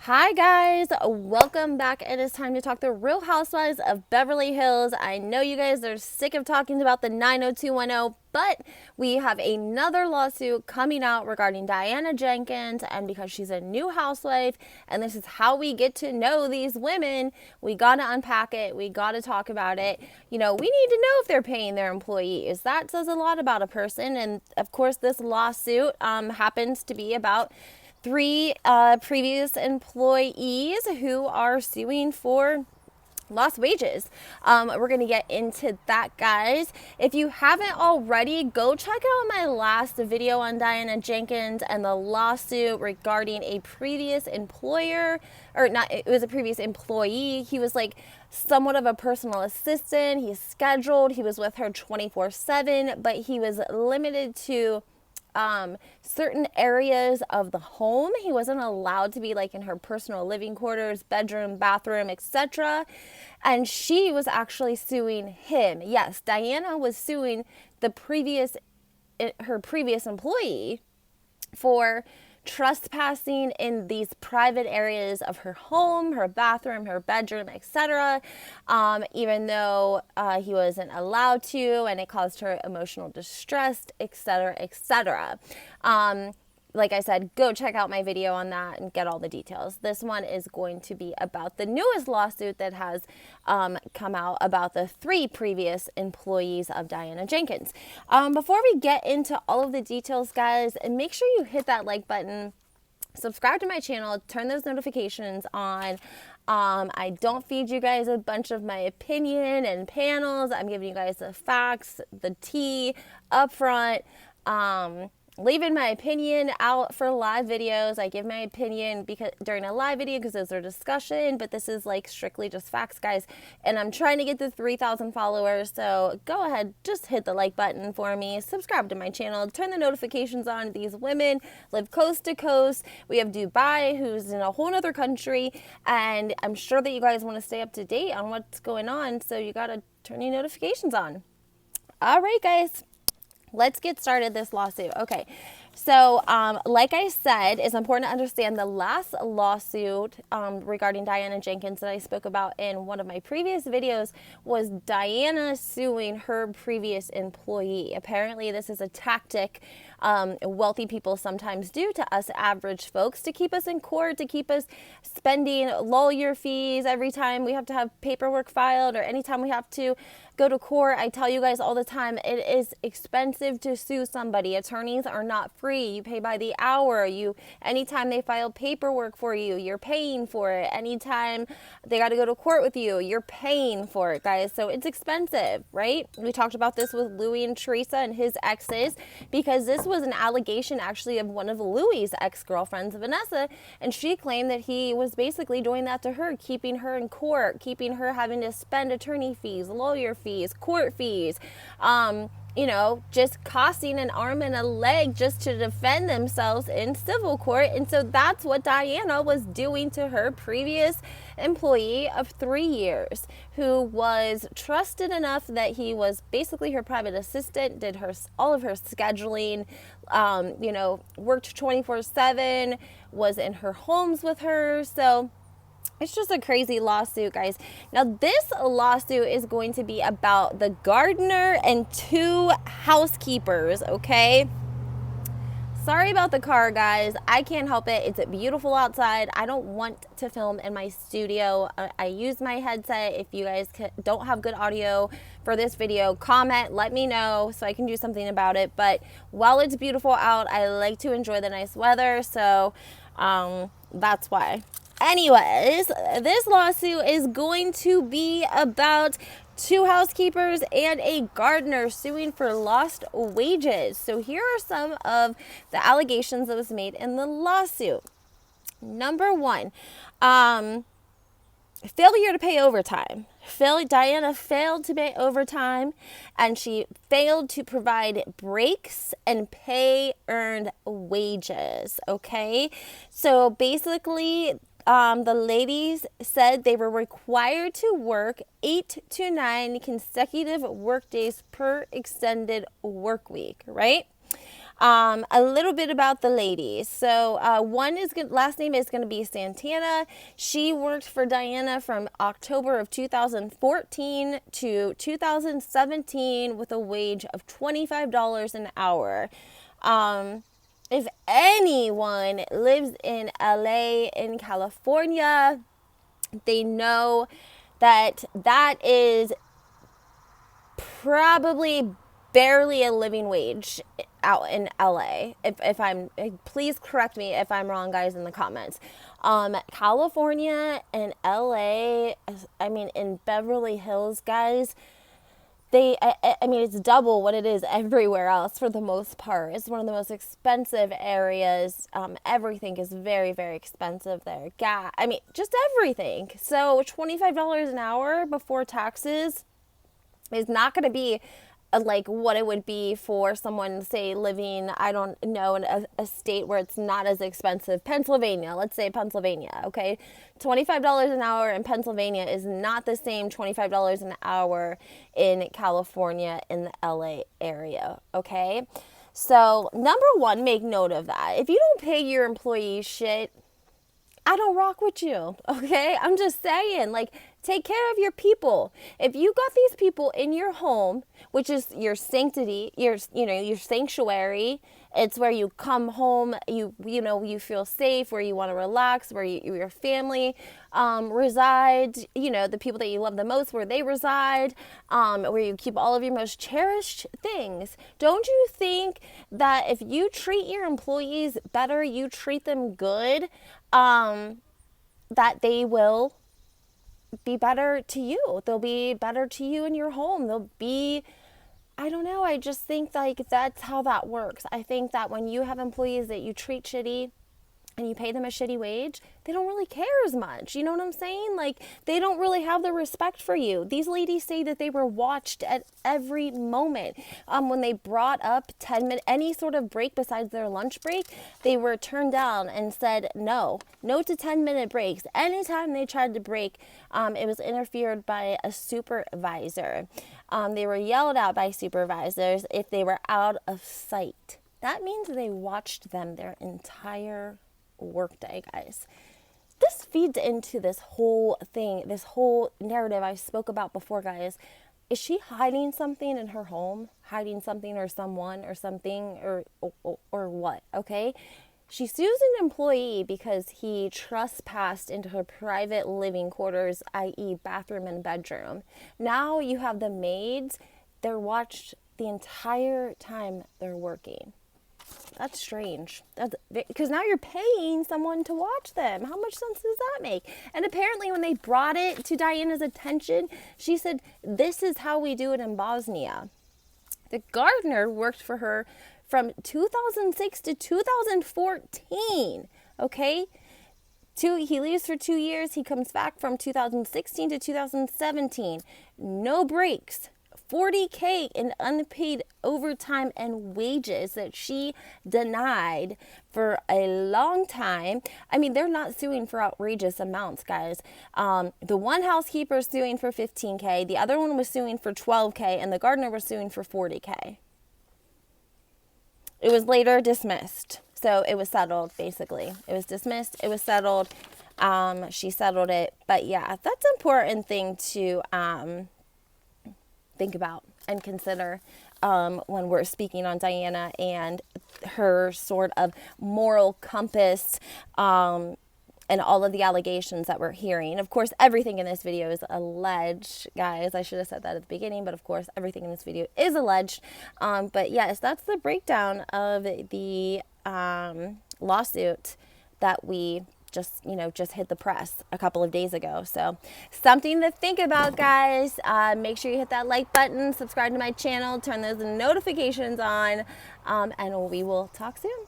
Hi guys, welcome back. It is time to talk the Real Housewives of Beverly Hills. I know you guys are sick of talking about the 90210, but we have another lawsuit coming out regarding Diana Jenkins, and because she's a new housewife and this is how we get to know these women, we gotta unpack it, we gotta talk about it. We need to know if they're paying their employees. That says a lot about a person, and of course this lawsuit happens to be about three previous employees who are suing for lost wages. We're going to get into that, guys. If you haven't already, go check out my last video on Diana Jenkins and the lawsuit regarding a previous employer, or not, it was a previous employee. He was like somewhat of a personal assistant. He's scheduled. He was with her 24/7, but he was limited to certain areas of the home. He wasn't allowed to be like in her personal living quarters, bedroom, bathroom, etc. And she was actually suing him. Yes, Diana was suing her previous employee for trespassing in these private areas of her home, her bathroom, her bedroom, etc., even though he wasn't allowed to, and it caused her emotional distress, etc., etc. Like I said, go check out my video on that and get all the details. This one is going to be about the newest lawsuit that has come out about the three previous employees of Diana Jenkins. Before we get into all of the details, guys, and make sure you hit that like button, subscribe to my channel, turn those notifications on. I don't feed you guys a bunch of my opinion and panels. I'm giving you guys the facts, the tea up front. Leaving my opinion out for live videos. I give my opinion because during a live video because those are discussion, but this is like strictly just facts, guys. And I'm trying to get to 3,000 followers, so go ahead, just hit the like button for me, subscribe to my channel, turn the notifications on. These women live coast to coast. We have Dubai, who's in a whole other country, and I'm sure that you guys want to stay up to date on what's going on, so you gotta turn your notifications on. All right, guys. Let's get started this lawsuit. Okay, so like I said, it's important to understand the last lawsuit regarding Diana Jenkins that I spoke about in one of my previous videos was Diana suing her previous employee. Apparently, this is a tactic wealthy people sometimes do to us average folks to keep us in court, to keep us spending lawyer fees every time we have to have paperwork filed or anytime we have to go to court. I tell you guys all the time, it is expensive to sue somebody. Attorneys are not free. You pay by the hour. Anytime they file paperwork for you, you're paying for it. Anytime they got to go to court with you, you're paying for it, guys. So it's expensive, right? We talked about this with Louis and Teresa and his exes, because this was an allegation actually of one of Louis's ex-girlfriends, Vanessa, and she claimed that he was basically doing that to her, keeping her in court, keeping her having to spend attorney fees, lawyer fees, court fees, just costing an arm and a leg just to defend themselves in civil court. And so that's what Diana was doing to her previous employee of 3 years, who was trusted enough that he was basically her private assistant, did all of her scheduling, worked 24/7, was in her homes with her. So it's just a crazy lawsuit, guys. Now, this lawsuit is going to be about the Gardner and two housekeepers, okay? Sorry about the car, guys. I can't help it. It's beautiful outside. I don't want to film in my studio. I use my headset. If you guys don't have good audio for this video, comment, let me know so I can do something about it. But while it's beautiful out, I like to enjoy the nice weather, so that's why. Anyways, this lawsuit is going to be about two housekeepers and a gardener suing for lost wages. So here are some of the allegations that was made in the lawsuit. Number one, failure to pay overtime. Diana failed to pay overtime, and she failed to provide breaks and pay earned wages. Okay, so basically, the ladies said they were required to work 8 to 9 consecutive work days per extended work week, right? A little bit about the ladies. So last name is going to be Santana. She worked for Diana from October of 2014 to 2017 with a wage of $25 an hour. If anyone lives in LA, in California, they know that that is probably barely a living wage out in LA. If I'm, please correct me if I'm wrong, guys, in the comments. California and LA, I mean, in Beverly Hills, guys, I mean, it's double what it is everywhere else for the most part. It's one of the most expensive areas. Everything is very, very expensive there. I mean, just everything. So $25 an hour before taxes is not going to be like what it would be for someone, say, living, I don't know, in a state where it's not as expensive. Pennsylvania, let's say Pennsylvania, okay? $25 an hour in Pennsylvania is not the same $25 an hour in California, in the LA area, okay? So, number one, make note of that. If you don't pay your employees shit, I don't rock with you, okay? I'm just saying, like, take care of your people. If you got these people in your home, which is your sanctity, your sanctuary, it's where you come home, you feel safe, where you want to relax, where your family resides, the people that you love the most, where they reside, where you keep all of your most cherished things. Don't you think that if you treat your employees better, you treat them good, that they will be better to you? They'll be better to you in your home. They'll be, I don't know, I just think like that's how that works. I think that when you have employees that you treat shitty and you pay them a shitty wage, they don't really care as much. You know what I'm saying? Like, they don't really have the respect for you. These ladies say that they were watched at every moment. When they brought up 10-minute, any sort of break besides their lunch break, they were turned down and said no to 10-minute breaks. Anytime they tried to break, it was interfered by a supervisor. They were yelled at by supervisors if they were out of sight. That means they watched them their entire workday, guys. This feeds into this whole thing, this whole narrative I spoke about before, guys. Is she hiding something in her home? Hiding something or someone or something or what? Okay? She sues an employee because he trespassed into her private living quarters, i.e. bathroom and bedroom. Now you have the maids. They're watched the entire time they're working. That's strange. Because now you're paying someone to watch them. How much sense does that make? And apparently when they brought it to Diana's attention, she said, this is how we do it in Bosnia. The Gardner worked for her from 2006 to 2014. Okay? He leaves for 2 years. He comes back from 2016 to 2017. No breaks. $40K in unpaid overtime and wages that she denied for a long time. I mean, they're not suing for outrageous amounts, guys. The one housekeeper is suing for $15K. The other one was suing for $12K, and the Gardner was suing for $40K. It was later dismissed. So it was settled, basically. It was dismissed. It was settled. She settled it. But yeah, that's an important thing to think about and consider when we're speaking on Diana and her sort of moral compass and all of the allegations that we're hearing. Of course, everything in this video is alleged, guys. I should have said that at the beginning, but of course, everything in this video is alleged. But yes, that's the breakdown of the lawsuit that we just hit the press a couple of days ago. So something to think about, guys. Make sure you hit that like button, subscribe to my channel, turn those notifications on, and we will talk soon.